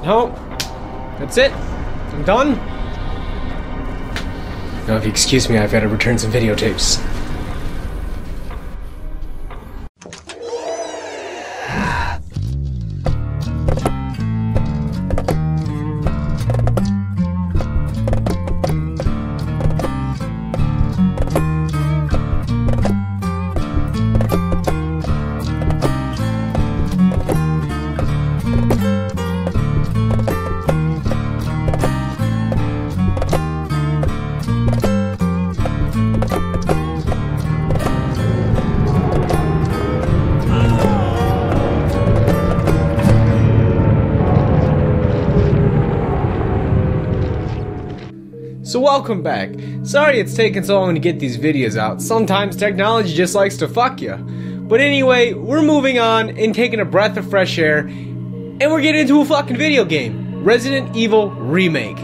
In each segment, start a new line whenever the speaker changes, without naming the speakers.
No, that's it. I'm done. Now, if you excuse me, I've got to return some videotapes. So welcome back. Sorry it's taken so long to get these videos out. Sometimes technology just likes to fuck you. But anyway, we're moving on and taking a breath of fresh air, and we're getting into a fucking video game. Resident Evil Remake.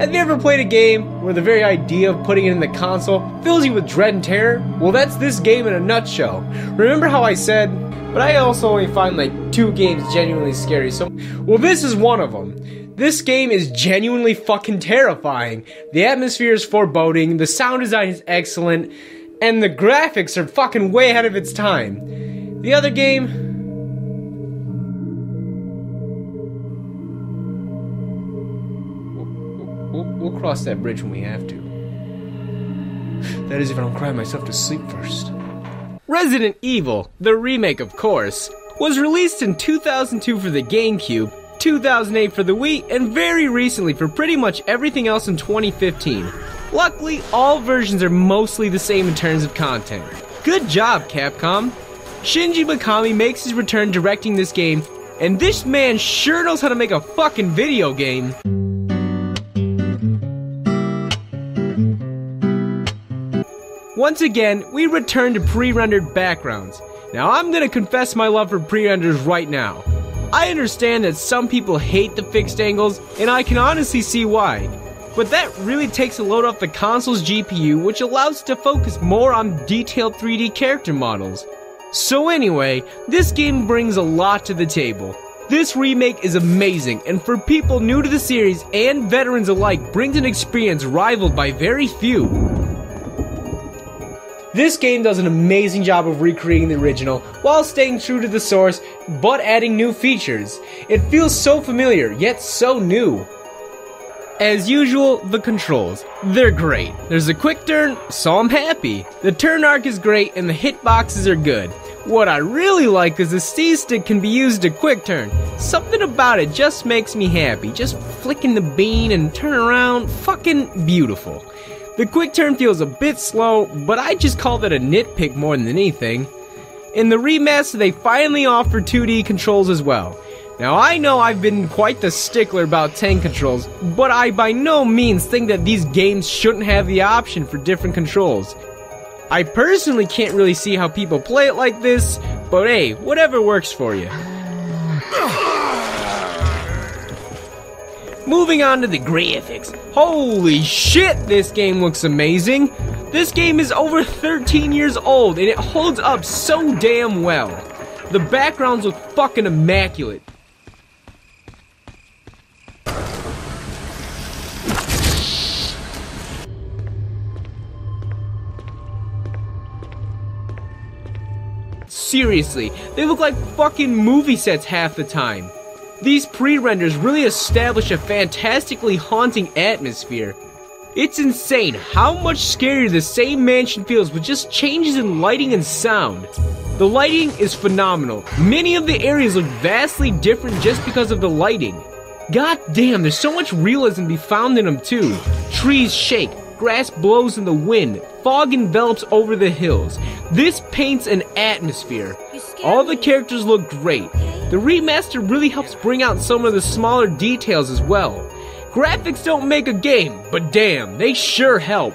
Have you ever played a game where the very idea of putting it in the console fills you with dread and terror? Well, that's this game in a nutshell. Remember how I said, but I also only find like 2 games genuinely scary, so well, this is one of them. This game is genuinely fucking terrifying. The atmosphere is foreboding, the sound design is excellent, and the graphics are fucking way ahead of its time. The other game... We'll cross that bridge when we have to. That is if I don't cry myself to sleep first. Resident Evil, the remake of course, was released in 2002 for the GameCube, 2008 for the Wii, and very recently for pretty much everything else in 2015. Luckily, all versions are mostly the same in terms of content. Good job, Capcom! Shinji Mikami makes his return directing this game, and this man sure knows how to make a fucking video game. Once again, we return to pre-rendered backgrounds. Now I'm gonna confess my love for pre-renders right now. I understand that some people hate the fixed angles, and I can honestly see why. But that really takes a load off the console's GPU, which allows it to focus more on detailed 3D character models. So anyway, this game brings a lot to the table. This remake is amazing, and for people new to the series and veterans alike, brings an experience rivaled by very few. This game does an amazing job of recreating the original while staying true to the source, but adding new features. It feels so familiar, yet so new. As usual, the controls. They're great. There's a quick turn, so I'm happy. The turn arc is great and the hitboxes are good. What I really like is the C-stick can be used to quick turn. Something about it just makes me happy. Just flicking the bean and turn around, fucking beautiful. The quick turn feels a bit slow, but I just call that a nitpick more than anything. In the remaster, they finally offer 2D controls as well. Now I know I've been quite the stickler about tank controls, but I by no means think that these games shouldn't have the option for different controls. I personally can't really see how people play it like this, but hey, whatever works for you. Moving on to the graphics. Holy shit, this game looks amazing! This game is over 13 years old and it holds up so damn well. The backgrounds look fucking immaculate. Seriously, they look like fucking movie sets half the time. These pre-renders really establish a fantastically haunting atmosphere. It's insane how much scarier the same mansion feels with just changes in lighting and sound. The lighting is phenomenal. Many of the areas look vastly different just because of the lighting. God damn, there's so much realism to be found in them too. Trees shake, grass blows in the wind, fog envelops over the hills. This paints an atmosphere. All the characters look great. The remaster really helps bring out some of the smaller details as well. Graphics don't make a game, but damn, they sure help.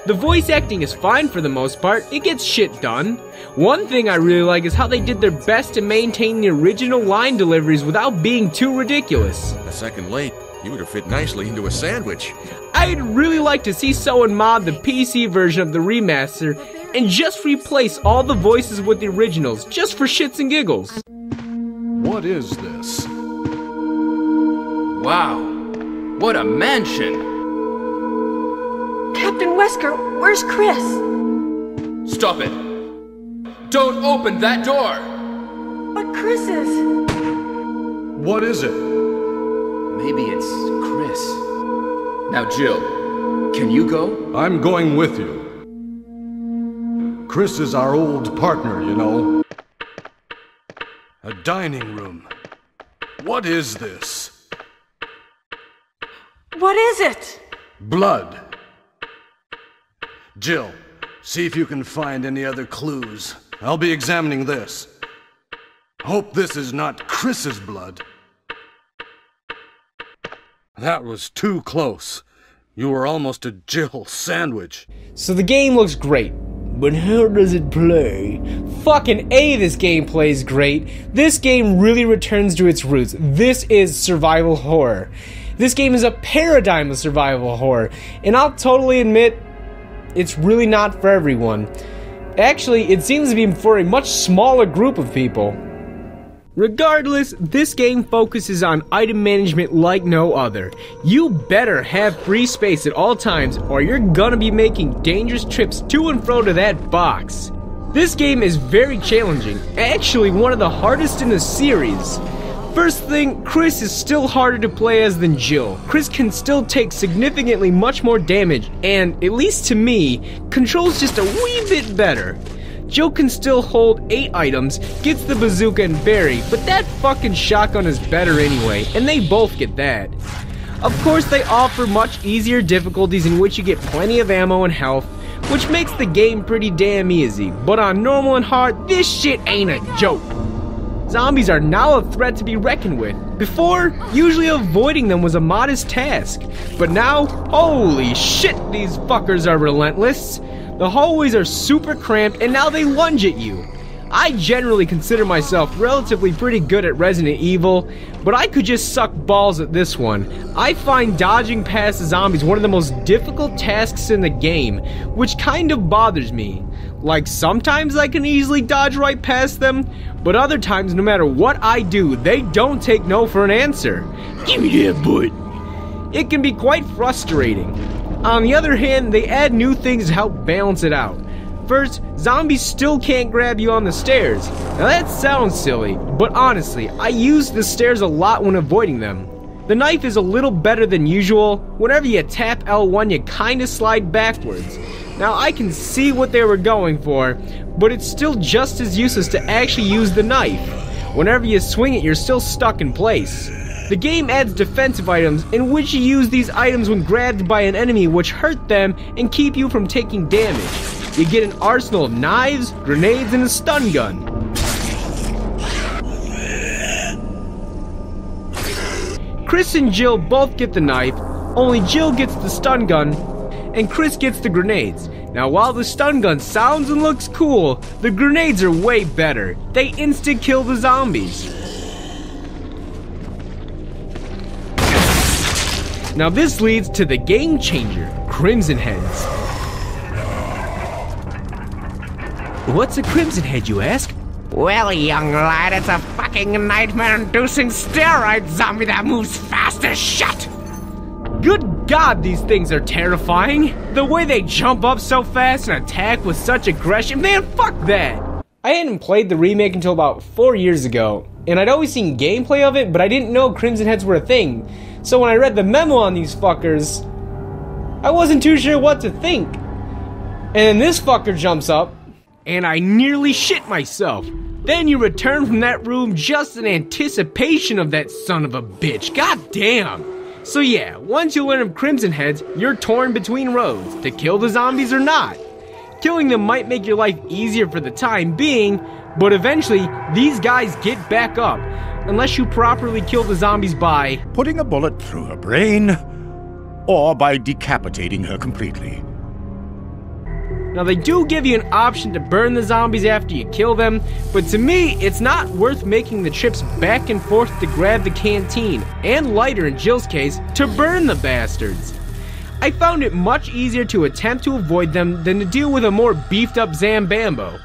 The voice acting is fine for the most part, it gets shit done. One thing I really like is how they did their best to maintain the original line deliveries without being too ridiculous.
A second late, you would have fit nicely into a sandwich.
I'd really like to see someone mod the PC version of the remaster and just replace all the voices with the originals, just for shits and giggles.
What is this? Wow, what a mansion!
Captain Wesker, where's Chris?
Stop it! Don't open that door!
But Chris is...
What is it?
Maybe it's Chris. Now, Jill, can you go?
I'm going with you. Chris is our old partner, you know. A dining room. What is this?
What is it?
Blood. Jill, see if you can find any other clues. I'll be examining this. Hope this is not Chris's blood. That was too close. You were almost a Jill sandwich.
So the game looks great, but how does it play? Fucking A, this game plays great. This game really returns to its roots. This is survival horror. This game is a paradigm of survival horror, and I'll totally admit, it's really not for everyone. Actually, it seems to be for a much smaller group of people. Regardless, this game focuses on item management like no other. You better have free space at all times or you're gonna be making dangerous trips to and fro to that box. This game is very challenging, actually one of the hardest in the series. First thing, Chris is still harder to play as than Jill. Chris can still take significantly much more damage and, at least to me, controls just a wee bit better. Jill can still hold 8 items, gets the bazooka and berry, but that fucking shotgun is better anyway, and they both get that. Of course, they offer much easier difficulties in which you get plenty of ammo and health, which makes the game pretty damn easy, but on normal and hard, this shit ain't a joke. Zombies are now a threat to be reckoned with. Before, usually avoiding them was a modest task, but now, holy shit, these fuckers are relentless. The hallways are super cramped and now they lunge at you. I generally consider myself relatively pretty good at Resident Evil, but I could just suck balls at this one. I find dodging past the zombies one of the most difficult tasks in the game, which kind of bothers me. Like sometimes I can easily dodge right past them, but other times no matter what I do, they don't take no for an answer. Give me that butt. It can be quite frustrating. On the other hand, they add new things to help balance it out. First, zombies still can't grab you on the stairs. Now that sounds silly, but honestly, I use the stairs a lot when avoiding them. The knife is a little better than usual. Whenever you tap L1, you kinda slide backwards. Now I can see what they were going for, but it's still just as useless to actually use the knife. Whenever you swing it, you're still stuck in place. The game adds defensive items in which you use these items when grabbed by an enemy which hurt them and keep you from taking damage. You get an arsenal of knives, grenades, and a stun gun. Chris and Jill both get the knife, only Jill gets the stun gun, and Chris gets the grenades. Now while the stun gun sounds and looks cool, the grenades are way better. They insta-kill the zombies. Now this leads to the game changer, Crimson Heads. What's a Crimson Head, you ask?
Well, young lad, it's a fucking nightmare-inducing steroid zombie that moves fast as shit!
Good God, these things are terrifying! The way they jump up so fast and attack with such aggression, man, fuck that! I hadn't played the remake until about 4 years ago, and I'd always seen gameplay of it, but I didn't know Crimson Heads were a thing. So when I read the memo on these fuckers, I wasn't too sure what to think. And then this fucker jumps up, and I nearly shit myself. Then you return from that room just in anticipation of that son of a bitch. God damn. So yeah, once you learn of Crimson Heads, you're torn between roads, to kill the zombies or not. Killing them might make your life easier for the time being, but eventually, these guys get back up. Unless you properly kill the zombies by
putting a bullet through her brain, or by decapitating her completely.
Now they do give you an option to burn the zombies after you kill them, but to me, it's not worth making the trips back and forth to grab the canteen, and lighter in Jill's case, to burn the bastards. I found it much easier to attempt to avoid them than to deal with a more beefed up Zambambo.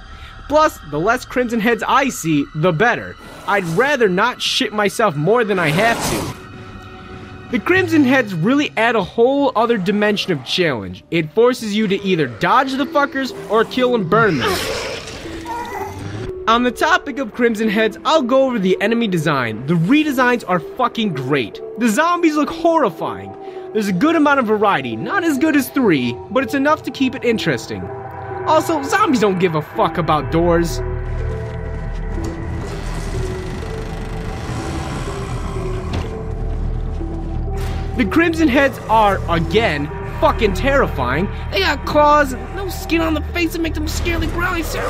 Plus, the less Crimson Heads I see, the better. I'd rather not shit myself more than I have to. The Crimson Heads really add a whole other dimension of challenge. It forces you to either dodge the fuckers or kill and burn them. On the topic of Crimson Heads, I'll go over the enemy design. The redesigns are fucking great. The zombies look horrifying. There's a good amount of variety, not as good as 3, but it's enough to keep it interesting. Also, zombies don't give a fuck about doors. The Crimson Heads are, again, fucking terrifying. They got claws and no skin on the face that make them scarily growly sounds.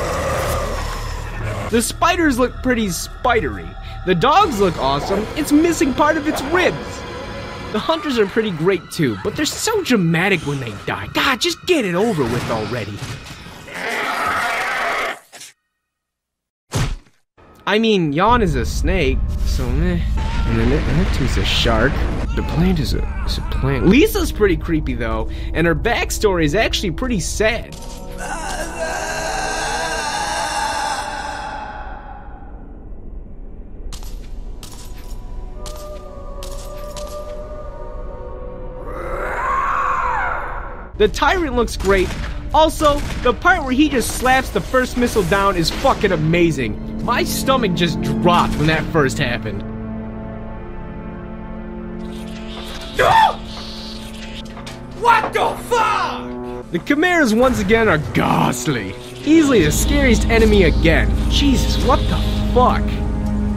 The spiders look pretty spidery. The dogs look awesome. It's missing part of its ribs. The hunters are pretty great too, but they're so dramatic when they die. God, just get it over with already. I mean, Yawn is a snake, so meh. And then that two's a shark. The plant is a plant. Lisa's pretty creepy though, and her backstory is actually pretty sad. The Tyrant looks great. Also, the part where he just slaps the first missile down is fucking amazing. My stomach just dropped when that first happened. What the fuck? The Chimeras once again are ghastly. Easily the scariest enemy again. Jesus, what the fuck?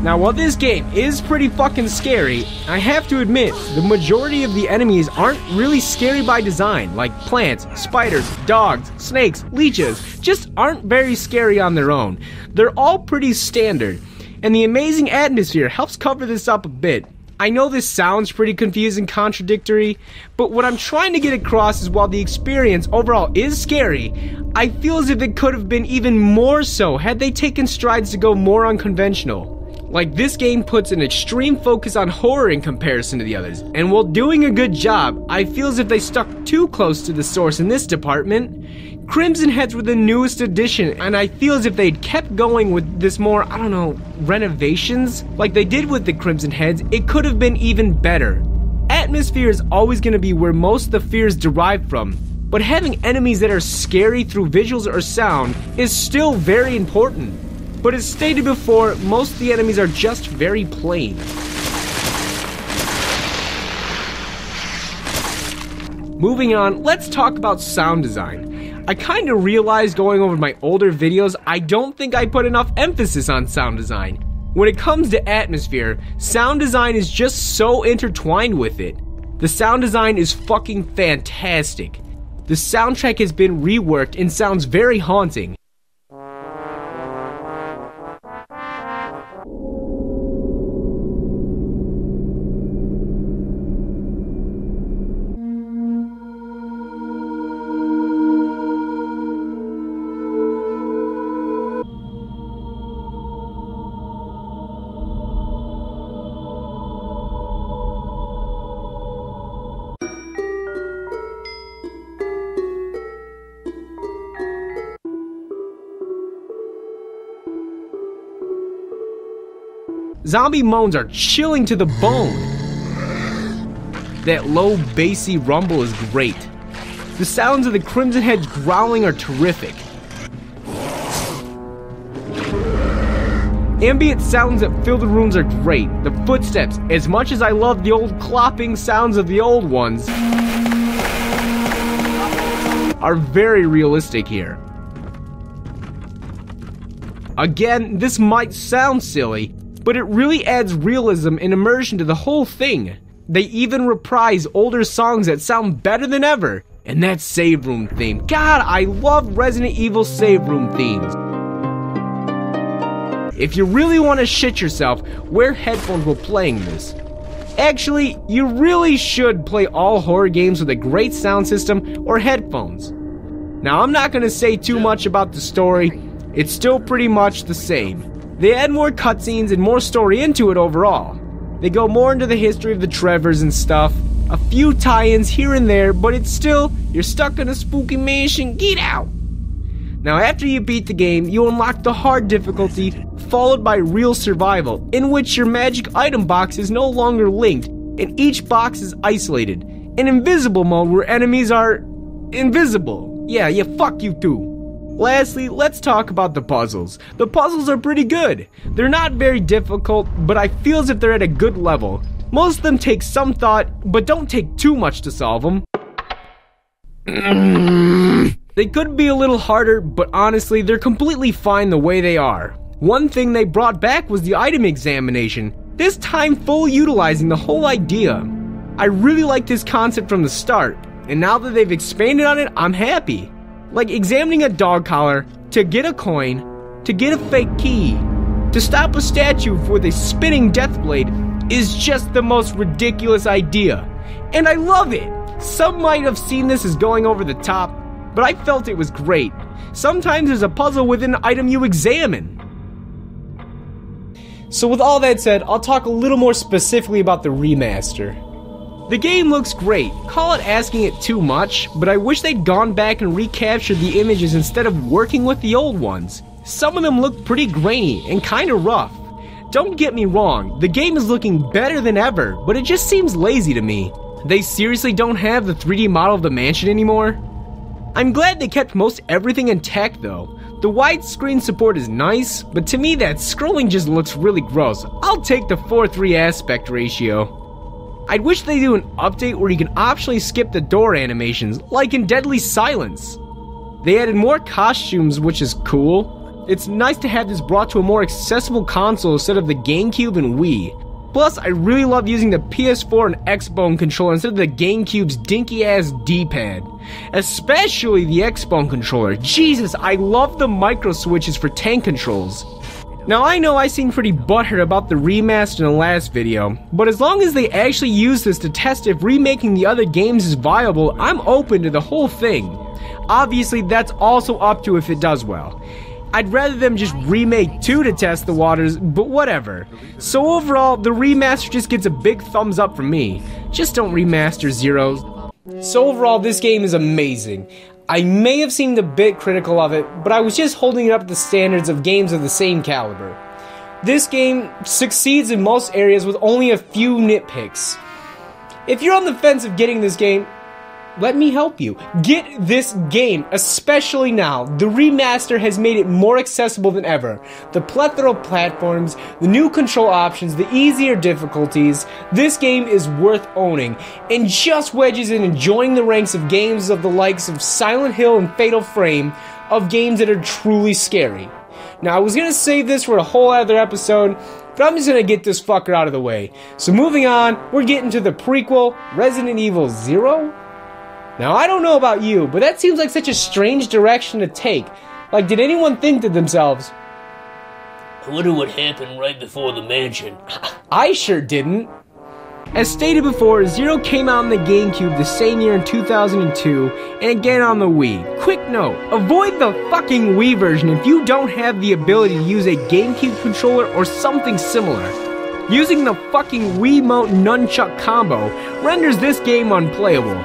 Now, while this game is pretty fucking scary, I have to admit, the majority of the enemies aren't really scary by design, like plants, spiders, dogs, snakes, leeches, just aren't very scary on their own. They're all pretty standard, and the amazing atmosphere helps cover this up a bit. I know this sounds pretty confusing, contradictory, but what I'm trying to get across is while the experience overall is scary, I feel as if it could have been even more so had they taken strides to go more unconventional. Like, this game puts an extreme focus on horror in comparison to the others, and while doing a good job, I feel as if they stuck too close to the source in this department. Crimson Heads were the newest addition, and I feel as if they'd kept going with this more, I don't know, renovations? Like they did with the Crimson Heads, it could have been even better. Atmosphere is always going to be where most of the fears derive from, but having enemies that are scary through visuals or sound is still very important. But as stated before, most of the enemies are just very plain. Moving on, let's talk about sound design. I kinda realized going over my older videos, I don't think I put enough emphasis on sound design. When it comes to atmosphere, sound design is just so intertwined with it. The sound design is fucking fantastic. The soundtrack has been reworked and sounds very haunting. Zombie moans are chilling to the bone. That low bassy rumble is great. The sounds of the Crimson Heads growling are terrific. Ambient sounds that fill the rooms are great. The footsteps, as much as I love the old clopping sounds of the old ones, are very realistic here. Again, this might sound silly, but it really adds realism and immersion to the whole thing. They even reprise older songs that sound better than ever. And that save room theme. God, I love Resident Evil save room themes. If you really want to shit yourself, wear headphones while playing this. Actually, you really should play all horror games with a great sound system or headphones. Now, I'm not going to say too much about the story. It's still pretty much the same. They add more cutscenes and more story into it overall. They go more into the history of the Trevors and stuff. A few tie-ins here and there, but it's still, you're stuck in a spooky mansion, get out! Now after you beat the game, you unlock the hard difficulty, followed by real survival, in which your magic item box is no longer linked, and each box is isolated. An invisible mode where enemies are invisible. Yeah, fuck you too. Lastly, let's talk about the puzzles. The puzzles are pretty good. They're not very difficult, but I feel as if they're at a good level. Most of them take some thought, but don't take too much to solve them. They could be a little harder, but honestly, they're completely fine the way they are. One thing they brought back was the item examination, this time fully utilizing the whole idea. I really liked this concept from the start, and now that they've expanded on it, I'm happy. Like examining a dog collar, to get a coin, to get a fake key, to stop a statue with a spinning death blade is just the most ridiculous idea. And I love it! Some might have seen this as going over the top, but I felt it was great. Sometimes there's a puzzle within an item you examine. So with all that said, I'll talk a little more specifically about the remaster. The game looks great, call it asking it too much, but I wish they'd gone back and recaptured the images instead of working with the old ones. Some of them look pretty grainy and kinda rough. Don't get me wrong, the game is looking better than ever, but it just seems lazy to me. They seriously don't have the 3D model of the mansion anymore? I'm glad they kept most everything intact though. The widescreen support is nice, but to me that scrolling just looks really gross. I'll take the 4:3 aspect ratio. I'd wish they do an update where you can optionally skip the door animations, like in Deadly Silence. They added more costumes, which is cool. It's nice to have this brought to a more accessible console instead of the GameCube and Wii. Plus, I really love using the PS4 and Xbone controller instead of the GameCube's dinky-ass D-pad. Especially the Xbone controller. Jesus, I love the micro switches for tank controls. Now I know I seemed pretty butthurt about the remaster in the last video, but as long as they actually use this to test if remaking the other games is viable, I'm open to the whole thing. Obviously, that's also up to if it does well. I'd rather them just remake 2 to test the waters, but whatever. So overall, the remaster just gets a big thumbs up from me. Just don't remaster Zeros. So overall, this game is amazing. I may have seemed a bit critical of it, but I was just holding it up to the standards of games of the same caliber. This game succeeds in most areas with only a few nitpicks. If you're on the fence of getting this game, let me help you. Get this game, especially now. The remaster has made it more accessible than ever. The plethora of platforms, the new control options, the easier difficulties. This game is worth owning, and just wedges in and joining the ranks of games of the likes of Silent Hill and Fatal Frame, of games that are truly scary. Now, I was gonna save this for a whole other episode, but I'm just gonna get this fucker out of the way. So moving on, we're getting to the prequel, Resident Evil 0? Now, I don't know about you, but that seems like such a strange direction to take. Like, did anyone think to themselves,
I wonder what happened right before the mansion.
I sure didn't. As stated before, Zero came out on the GameCube the same year in 2002, and again on the Wii. Quick note, avoid the fucking Wii version if you don't have the ability to use a GameCube controller or something similar. Using the fucking Wiimote nunchuck combo renders this game unplayable.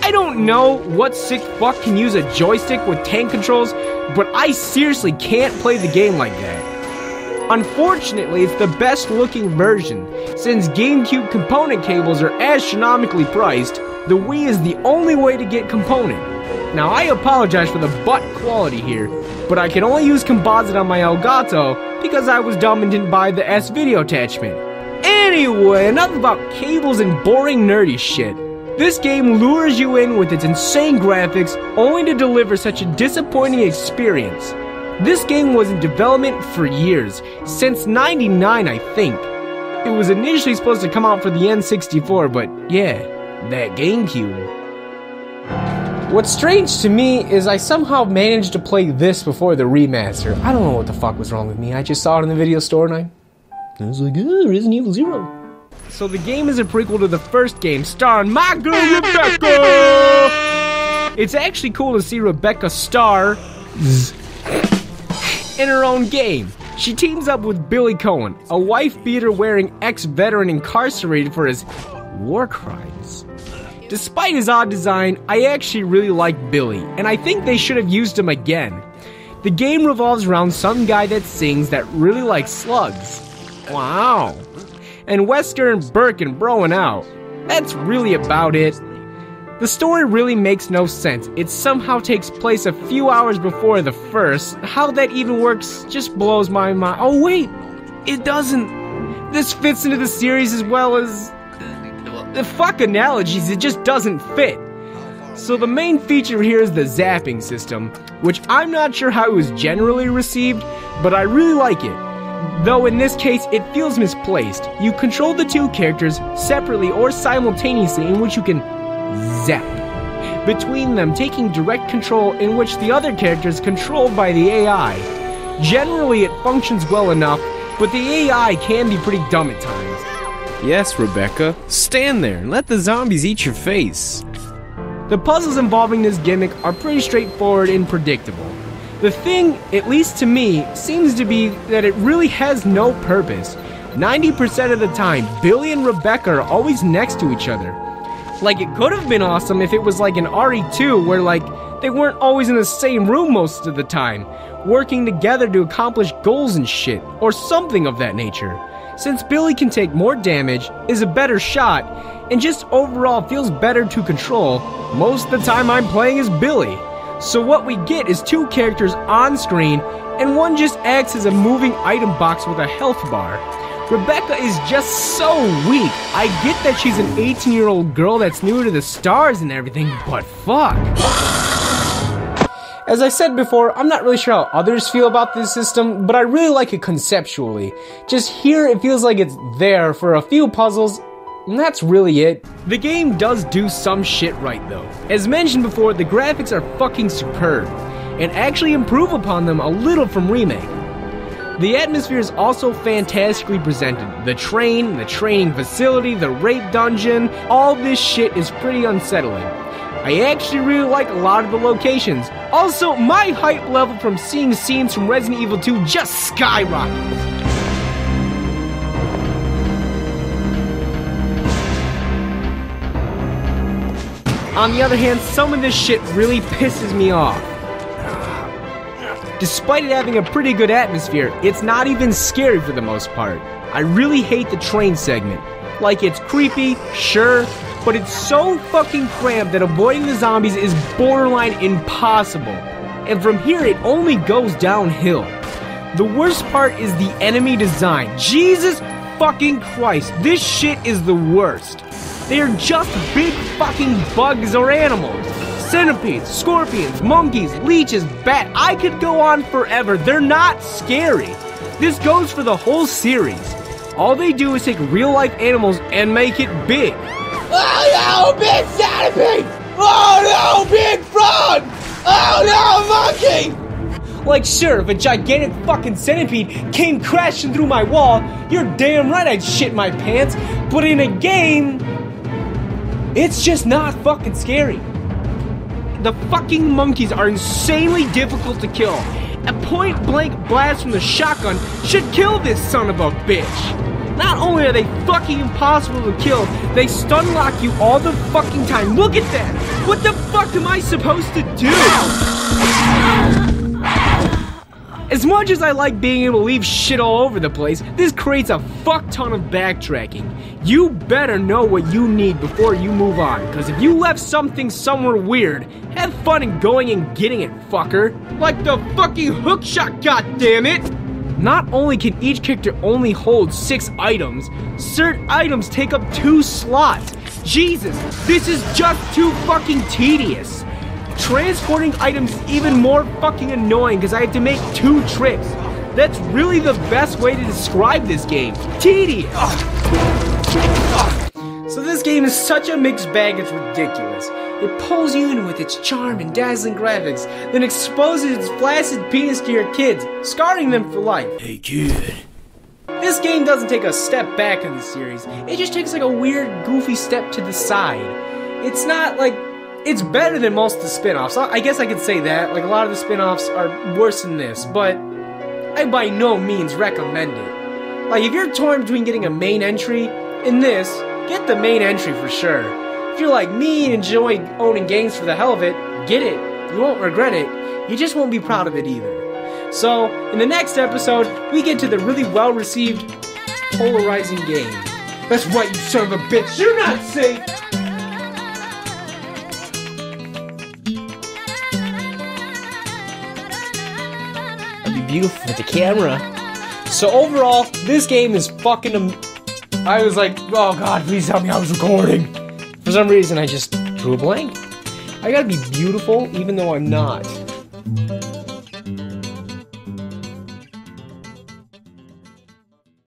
I don't know what sick fuck can use a joystick with tank controls, but I seriously can't play the game like that. Unfortunately, it's the best looking version. Since GameCube component cables are astronomically priced, the Wii is the only way to get component. Now I apologize for the butt quality here, but I can only use composite on my Elgato because I was dumb and didn't buy the S-Video attachment. Anyway, enough about cables and boring nerdy shit. This game lures you in with its insane graphics, only to deliver such a disappointing experience. This game was in development for years, since '99 I think. It was initially supposed to come out for the N64, but yeah, that GameCube. What's strange to me is I somehow managed to play this before the remaster. I don't know what the fuck was wrong with me, I just saw it in the video store and I was like, Resident Evil 0. So the game is a prequel to the first game, starring my girl Rebecca! It's actually cool to see Rebecca star in her own game. She teams up with Billy Cohen, a wife-beater wearing ex-veteran incarcerated for his war crimes. Despite his odd design, I actually really like Billy, and I think they should have used him again. The game revolves around some guy that sings that really likes slugs. Wow. and Wesker and Birkin broing out. That's really about it. The story really makes no sense. It somehow takes place a few hours before the first. How that even works just blows my mind. Oh wait, it doesn't. This fits into the series as well as... the fuck analogies, it just doesn't fit. So the main feature here is the zapping system, which I'm not sure how it was generally received, but I really like it. Though in this case, it feels misplaced. You control the two characters separately or simultaneously, in which you can zap between them, taking direct control in which the other character is controlled by the AI. Generally, it functions well enough, but the AI can be pretty dumb at times. Yes, Rebecca, stand there and let the zombies eat your face. The puzzles involving this gimmick are pretty straightforward and predictable. The thing, at least to me, seems to be that it really has no purpose. 90% of the time, Billy and Rebecca are always next to each other. Like, it could have been awesome if it was like an RE2 where, like, they weren't always in the same room most of the time, working together to accomplish goals and shit, or something of that nature. Since Billy can take more damage, is a better shot, and just overall feels better to control, most of the time I'm playing as Billy. So what we get is two characters on screen, and one just acts as a moving item box with a health bar. Rebecca is just so weak. I get that she's an 18-year-old girl that's new to the stars and everything, but fuck. As I said before, I'm not really sure how others feel about this system, but I really like it conceptually. Just here, it feels like it's there for a few puzzles, and that's really it. The game does do some shit right though. As mentioned before, the graphics are fucking superb, and actually improve upon them a little from Remake. The atmosphere is also fantastically presented. The train, the training facility, the rape dungeon, all this shit is pretty unsettling. I actually really like a lot of the locations. Also, my hype level from seeing scenes from Resident Evil 2 just skyrockets. On the other hand, some of this shit really pisses me off. Despite it having a pretty good atmosphere, it's not even scary for the most part. I really hate the train segment. Like, it's creepy, sure, but it's so fucking cramped that avoiding the zombies is borderline impossible. And from here, it only goes downhill. The worst part is the enemy design. Jesus fucking Christ, this shit is the worst. They are just big fucking bugs or animals. Centipedes, scorpions, monkeys, leeches, bat. I could go on forever. They're not scary. This goes for the whole series. All they do is take real-life animals and make it big.
Oh no, big centipede! Oh no, big frog! Oh no, monkey!
Like, sure, if a gigantic fucking centipede came crashing through my wall, you're damn right I'd shit my pants. But in a game, it's just not fucking scary. The fucking monkeys are insanely difficult to kill. A point-blank blast from the shotgun should kill this son of a bitch. Not only are they fucking impossible to kill, they stun lock you all the fucking time. Look at that! What the fuck am I supposed to do? As much as I like being able to leave shit all over the place, this creates a fuck ton of backtracking. You better know what you need before you move on, because if you left something somewhere weird, have fun in going and getting it, fucker. Like the fucking hookshot, goddammit! Not only can each character only hold 6 items, certain items take up 2 slots. Jesus, this is just too fucking tedious. Transporting items is even more fucking annoying because I have to make 2 trips. That's really the best way to describe this game. Tedious. So this game is such a mixed bag, it's ridiculous. It pulls you in with its charm and dazzling graphics, then exposes its flaccid penis to your kids, scarring them for life. Hey kid. This game doesn't take a step back in the series, it just takes like a weird, goofy step to the side. It's not like, it's better than most of the spin-offs. I guess I could say that, like a lot of the spin-offs are worse than this, but I by no means recommend it. Like if you're torn between getting a main entry and this, get the main entry for sure. If you're like me and enjoy owning games for the hell of it, get it. You won't regret it. You just won't be proud of it either. So, in the next episode, we get to the really well-received, polarizing game. That's right, you son of a bitch. You're not safe. That'd be beautiful with the camera. So overall, this game is fucking. I was like, oh god, please tell me I was recording. For some reason, I just drew a blank. I gotta be beautiful, even though I'm not.